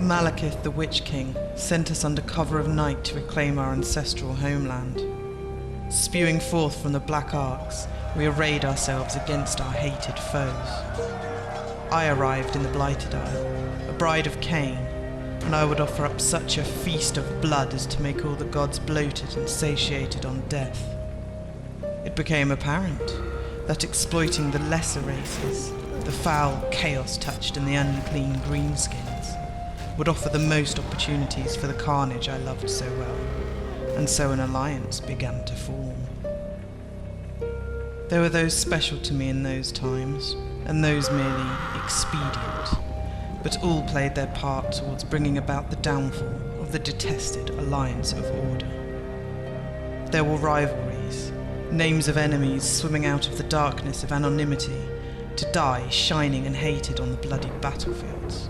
Malekith the Witch King sent us under cover of night to reclaim our ancestral homeland. Spewing forth from the black arcs, we arrayed ourselves against our hated foes. I arrived in the Blighted Isle, a bride of Cain, and I would offer up such a feast of blood as to make all the gods bloated and satiated on death. It became apparent that exploiting the lesser races, the foul chaos-touched and the unclean greenskins, would offer the most opportunities for the carnage I loved so well, and so an alliance began to form. There were those special to me in those times, and those merely expedient, but all played their part towards bringing about the downfall of the detested Alliance of Order. There were rivalries, names of enemies swimming out of the darkness of anonymity to die shining and hated on the bloodied battlefields,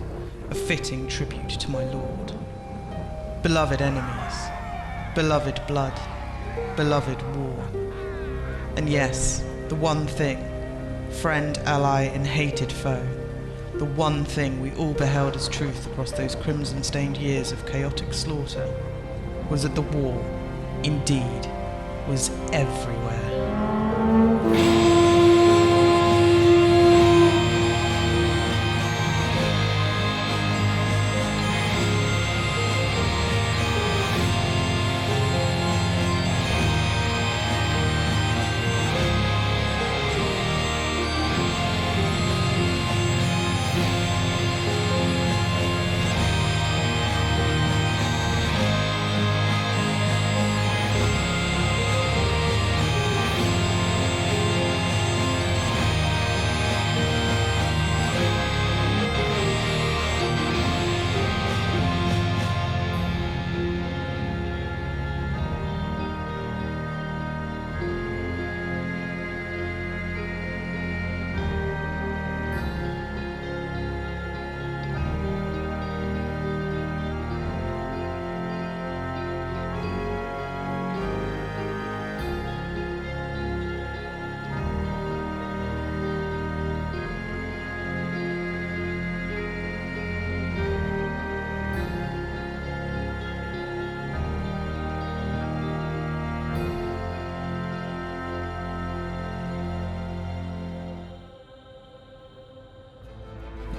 a fitting tribute to my lord. Beloved enemies, beloved blood, beloved war. And yes, the one thing, friend, ally, and hated foe, the one thing we all beheld as truth across those crimson-stained years of chaotic slaughter, was that the war, indeed, was everywhere.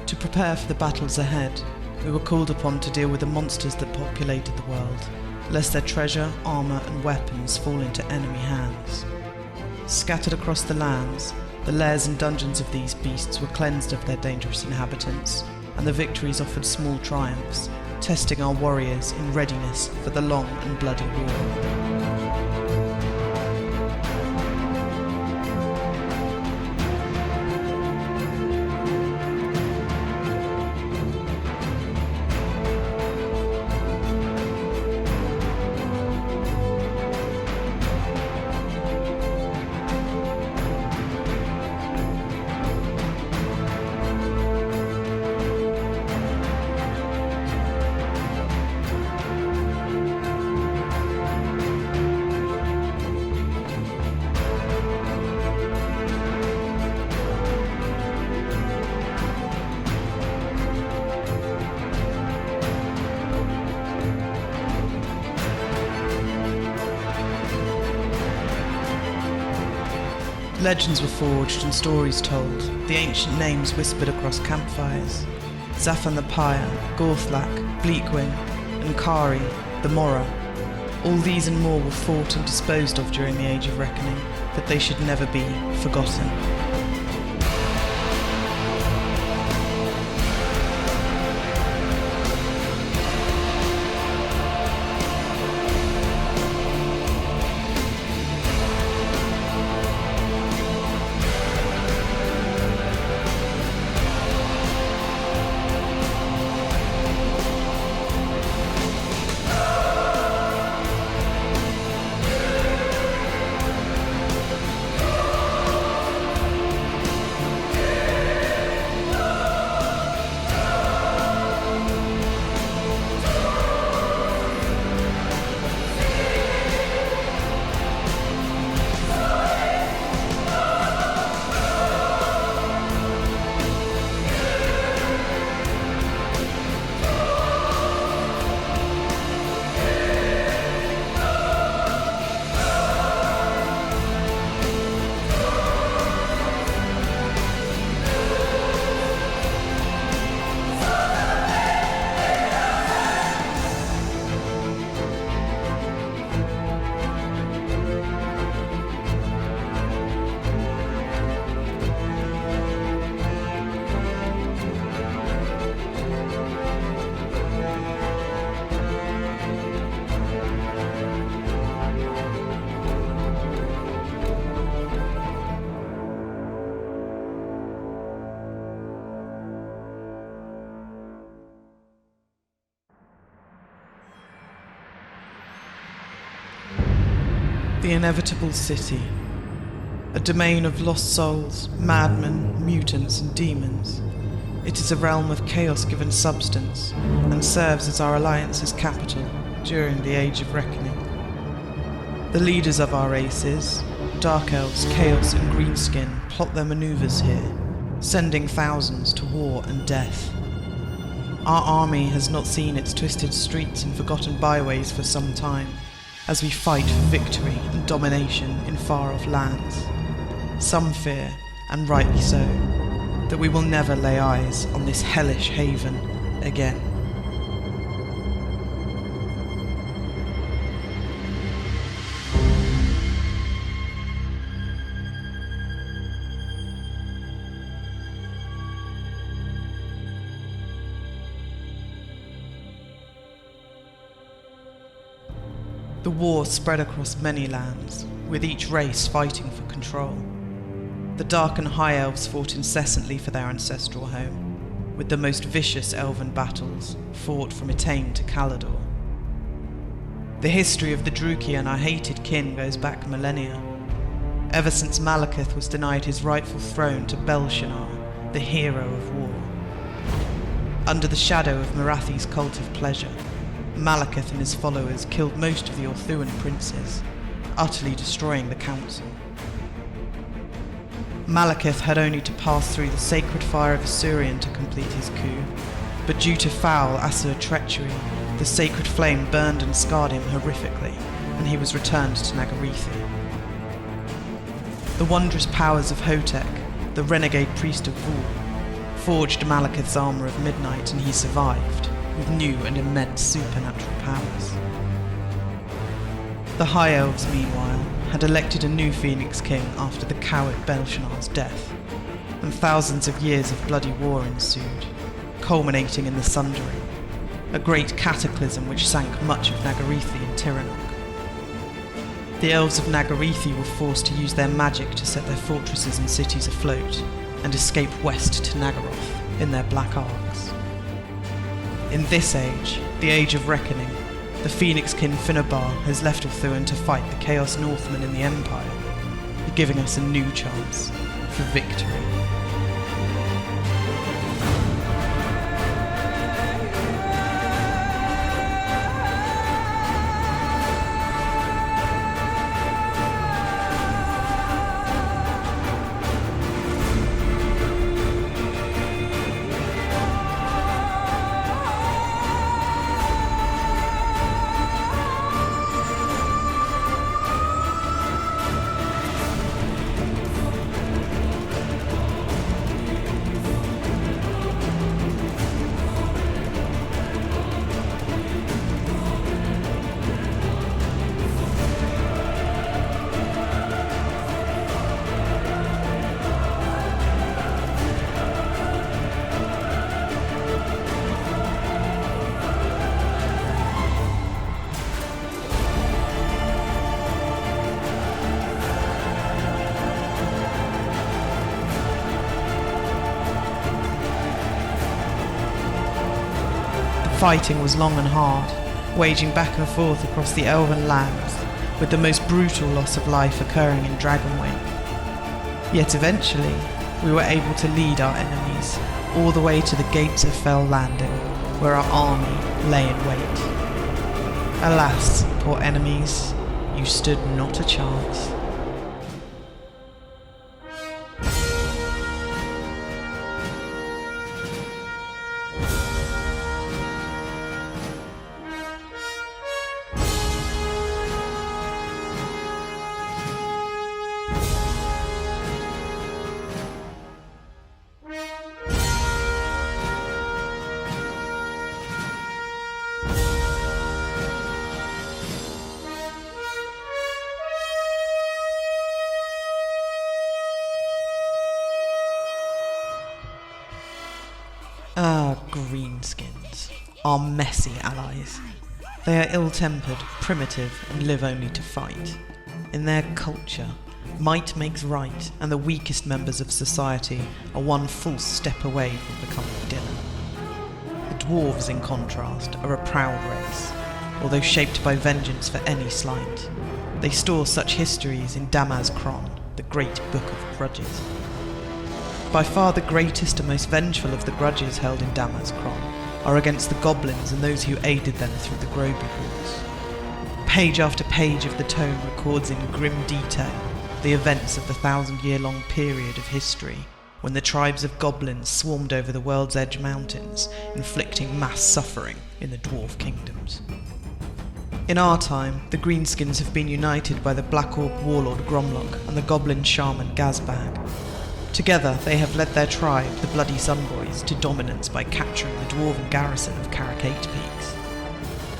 To prepare for the battles ahead, we were called upon to deal with the monsters that populated the world, lest their treasure, armour and weapons fall into enemy hands. Scattered across the lands, the lairs and dungeons of these beasts were cleansed of their dangerous inhabitants, and the victories offered small triumphs, testing our warriors in readiness for the long and bloody war. Legends were forged and stories told, the ancient names whispered across campfires. Zafan the Pyre, Gorthlak, Bleakwing, and Kari, the Morra. All these and more were fought and disposed of during the Age of Reckoning, but they should never be forgotten. The inevitable city. A domain of lost souls, madmen, mutants and demons. It is a realm of chaos given substance, and serves as our alliance's capital during the Age of Reckoning. The leaders of our races, Dark Elves, Chaos and Greenskin, plot their maneuvers here, sending thousands to war and death. Our army has not seen its twisted streets and forgotten byways for some time, as we fight for victory and domination in far-off lands. Some fear, and rightly so, that we will never lay eyes on this hellish haven again. The war spread across many lands, with each race fighting for control. The Dark and High Elves fought incessantly for their ancestral home, with the most vicious elven battles fought from Etain to Calador. The history of the Druchii and our hated kin goes back millennia, ever since Malekith was denied his rightful throne to Belshazzar, the hero of war. Under the shadow of Morathi's cult of pleasure, Malekith and his followers killed most of the Orthuan princes, utterly destroying the council. Malekith had only to pass through the sacred fire of Asuryan to complete his coup, but due to foul Asur treachery, the sacred flame burned and scarred him horrifically, and he was returned to Nagarithi. The wondrous powers of Hotek, the renegade priest of Vale, forged Malekith's armour of midnight, and he survived, with new and immense supernatural powers. The High Elves, meanwhile, had elected a new Phoenix King after the coward Belshazzar's death, and thousands of years of bloody war ensued, culminating in the Sundering, a great cataclysm which sank much of Nagarithi and Tiranoc. The elves of Nagarithi were forced to use their magic to set their fortresses and cities afloat, and escape west to Nagaroth in their black arks. In this age, the Age of Reckoning, the Phoenix King Finnabar has left Orthuan to fight the Chaos Northmen in the Empire, giving us a new chance for victory. Fighting was long and hard, waging back and forth across the elven lands, with the most brutal loss of life occurring in Dragonwing. Yet eventually, we were able to lead our enemies all the way to the gates of Fell Landing, where our army lay in wait. Alas, poor enemies, you stood not a chance. Greenskins, our messy allies. They are ill-tempered, primitive, and live only to fight. In their culture, might makes right, and the weakest members of society are one false step away from becoming dinner. The dwarves, in contrast, are a proud race, although shaped by vengeance for any slight. They store such histories in Damaz Kron, the Great Book of Grudges. By far the greatest and most vengeful of the grudges held in Damaz Kron are against the goblins and those who aided them through the Groby Wars. Page after page of the tome records in grim detail the events of the 1,000-year-long period of history when the tribes of goblins swarmed over the World's Edge Mountains, inflicting mass suffering in the dwarf kingdoms. In our time, the Greenskins have been united by the Black Orc warlord Gromlock and the goblin shaman Gazbag. Together, they have led their tribe, the Bloody Sunboys, to dominance by capturing the dwarven garrison of Carrack 8 Peaks.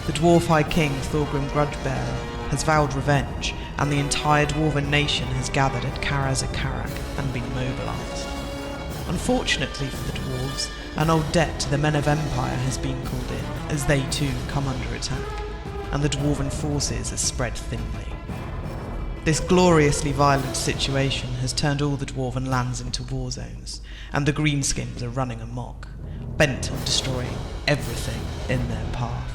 The dwarf High King, Thorgrim Grudgebearer, has vowed revenge, and the entire dwarven nation has gathered at Carrack and been mobilised. Unfortunately for the dwarves, an old debt to the Men of Empire has been called in, as they too come under attack, and the dwarven forces are spread thinly. This gloriously violent situation has turned all the dwarven lands into war zones, and the Greenskins are running amok, bent on destroying everything in their path.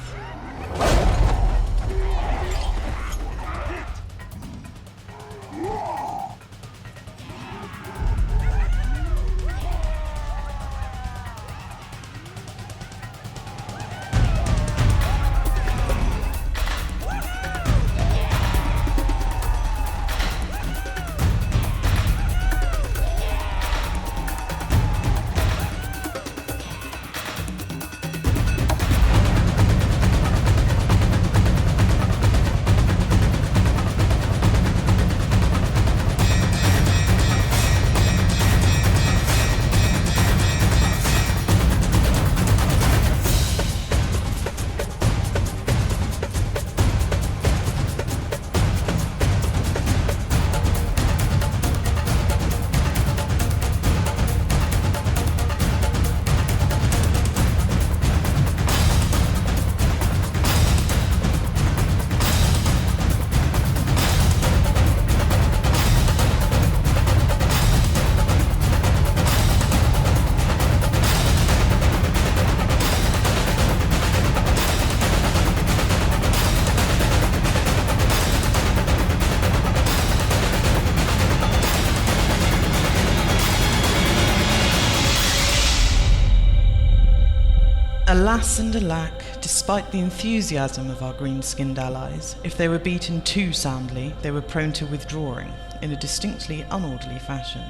Alas and alack, despite the enthusiasm of our green-skinned allies, if they were beaten too soundly, they were prone to withdrawing in a distinctly unorderly fashion,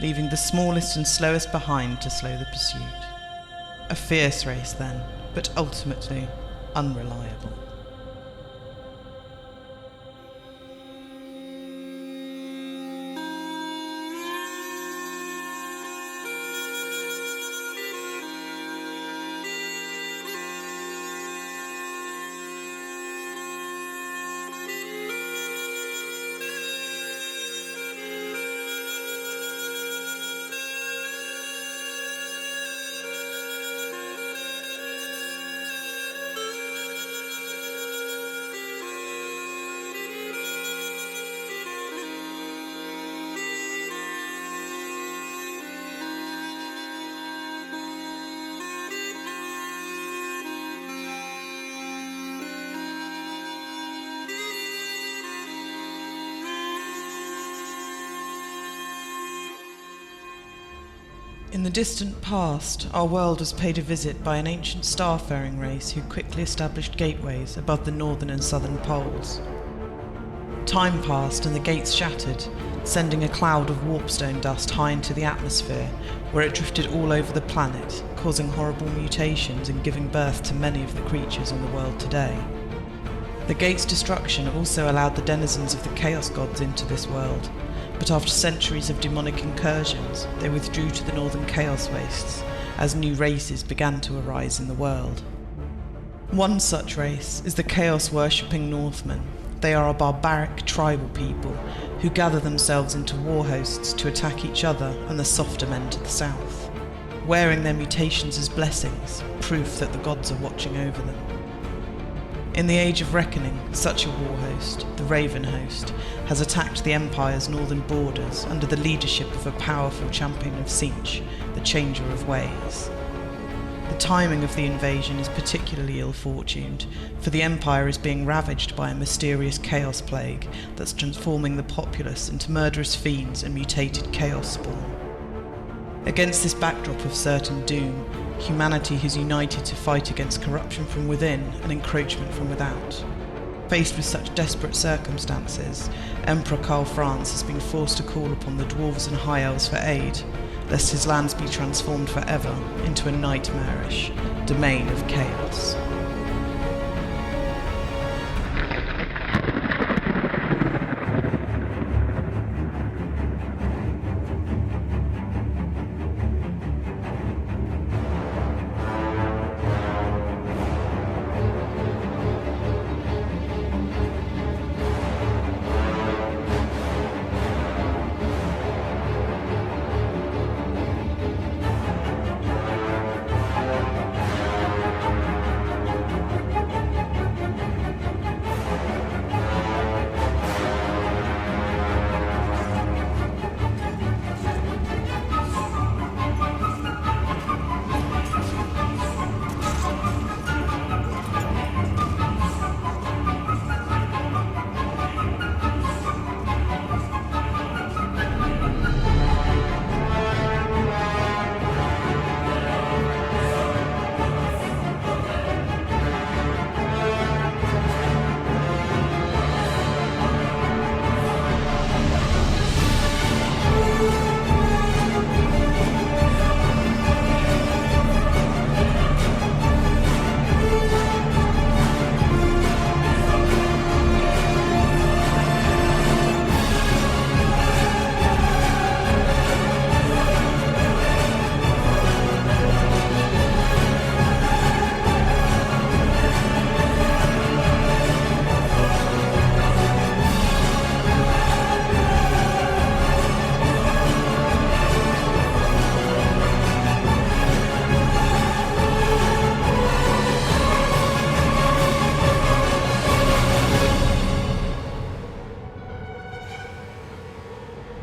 leaving the smallest and slowest behind to slow the pursuit. A fierce race then, but ultimately unreliable. In the distant past, our world was paid a visit by an ancient starfaring race who quickly established gateways above the northern and southern poles. Time passed and the gates shattered, sending a cloud of warpstone dust high into the atmosphere, where it drifted all over the planet, causing horrible mutations and giving birth to many of the creatures in the world today. The gate's destruction also allowed the denizens of the Chaos Gods into this world, but after centuries of demonic incursions, they withdrew to the northern Chaos Wastes, as new races began to arise in the world. One such race is the Chaos-worshipping Northmen. They are a barbaric tribal people who gather themselves into war hosts to attack each other and the softer men to the south, wearing their mutations as blessings, proof that the gods are watching over them. In the Age of Reckoning, such a war host, the Raven Host, has attacked the Empire's northern borders under the leadership of a powerful champion of Tzeentch, the Changer of Ways. The timing of the invasion is particularly ill-fortuned, for the Empire is being ravaged by a mysterious chaos plague that's transforming the populace into murderous fiends and mutated chaos spawn. Against this backdrop of certain doom, humanity has united to fight against corruption from within and encroachment from without. Faced with such desperate circumstances, Emperor Karl Franz has been forced to call upon the dwarves and high elves for aid, lest his lands be transformed forever into a nightmarish domain of chaos.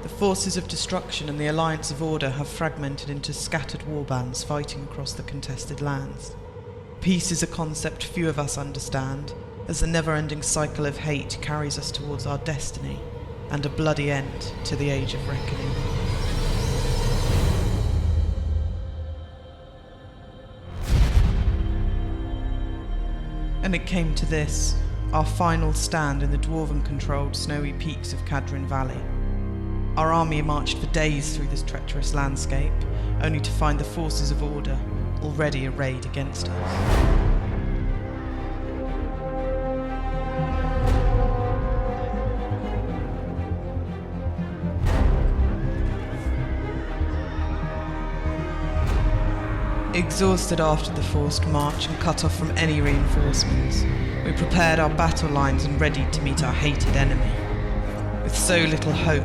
The forces of destruction and the Alliance of Order have fragmented into scattered warbands fighting across the contested lands. Peace is a concept few of us understand, as the never-ending cycle of hate carries us towards our destiny, and a bloody end to the Age of Reckoning. And it came to this, our final stand in the dwarven-controlled snowy peaks of Cadrin Valley. Our army marched for days through this treacherous landscape, only to find the forces of order already arrayed against us. Exhausted after the forced march and cut off from any reinforcements, we prepared our battle lines and readied to meet our hated enemy. With so little hope,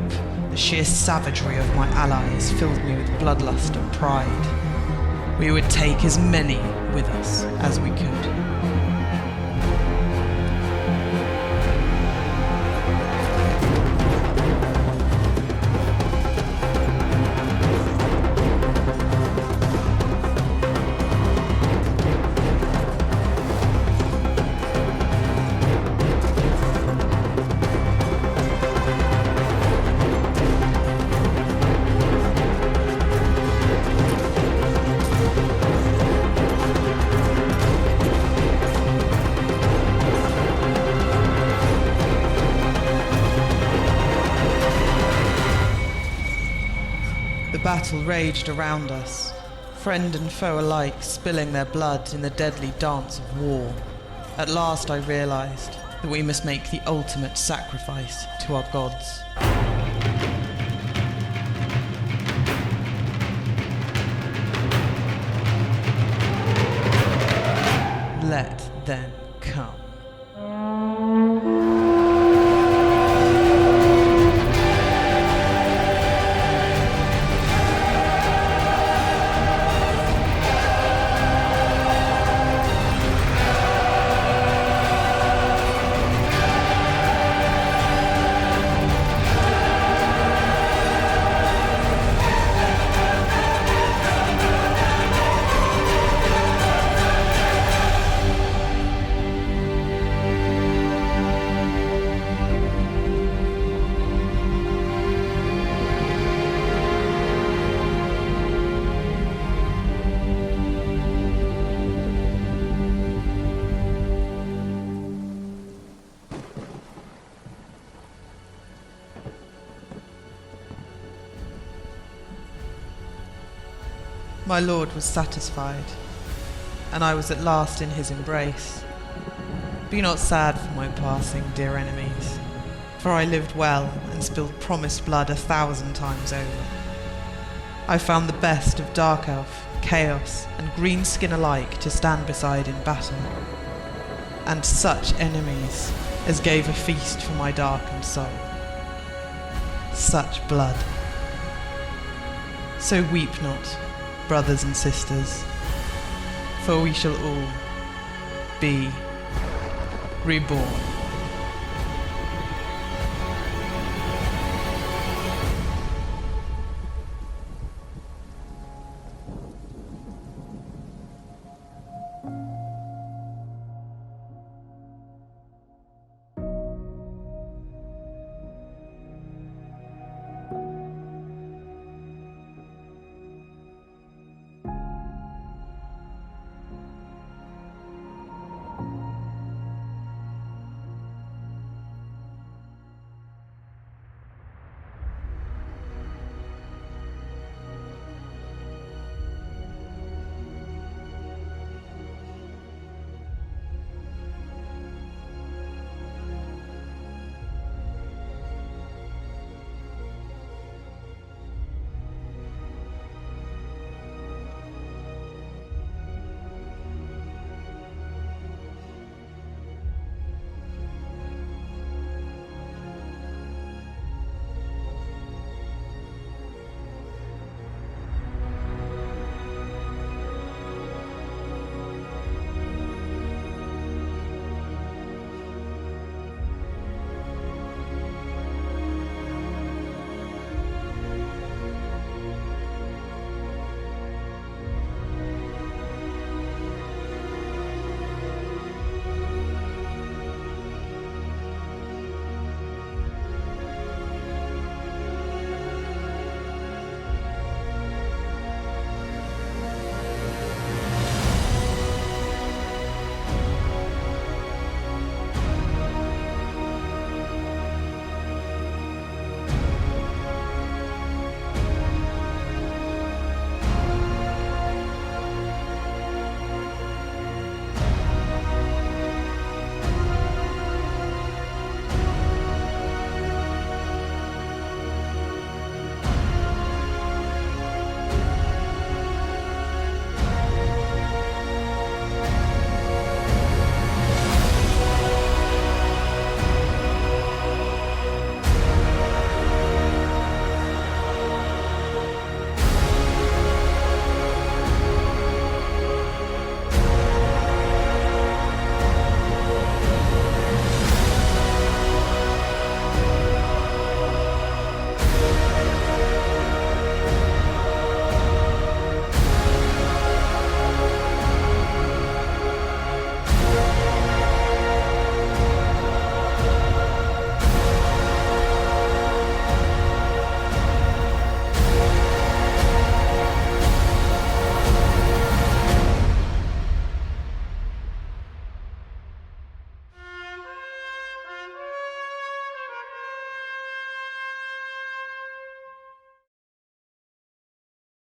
the sheer savagery of my allies filled me with bloodlust and pride. We would take as many with us as we could. The battle raged around us, friend and foe alike spilling their blood in the deadly dance of war. At last I realized that we must make the ultimate sacrifice to our gods. Let them come. my lord was satisfied, and I was at last in his embrace. Be not sad for my passing, dear enemies, for I lived well and spilled promised blood 1,000 times over. I found the best of Dark Elf, Chaos, and Greenskin alike to stand beside in battle, and such enemies as gave a feast for my darkened soul. Such blood. So weep not, brothers and sisters, for we shall all be reborn.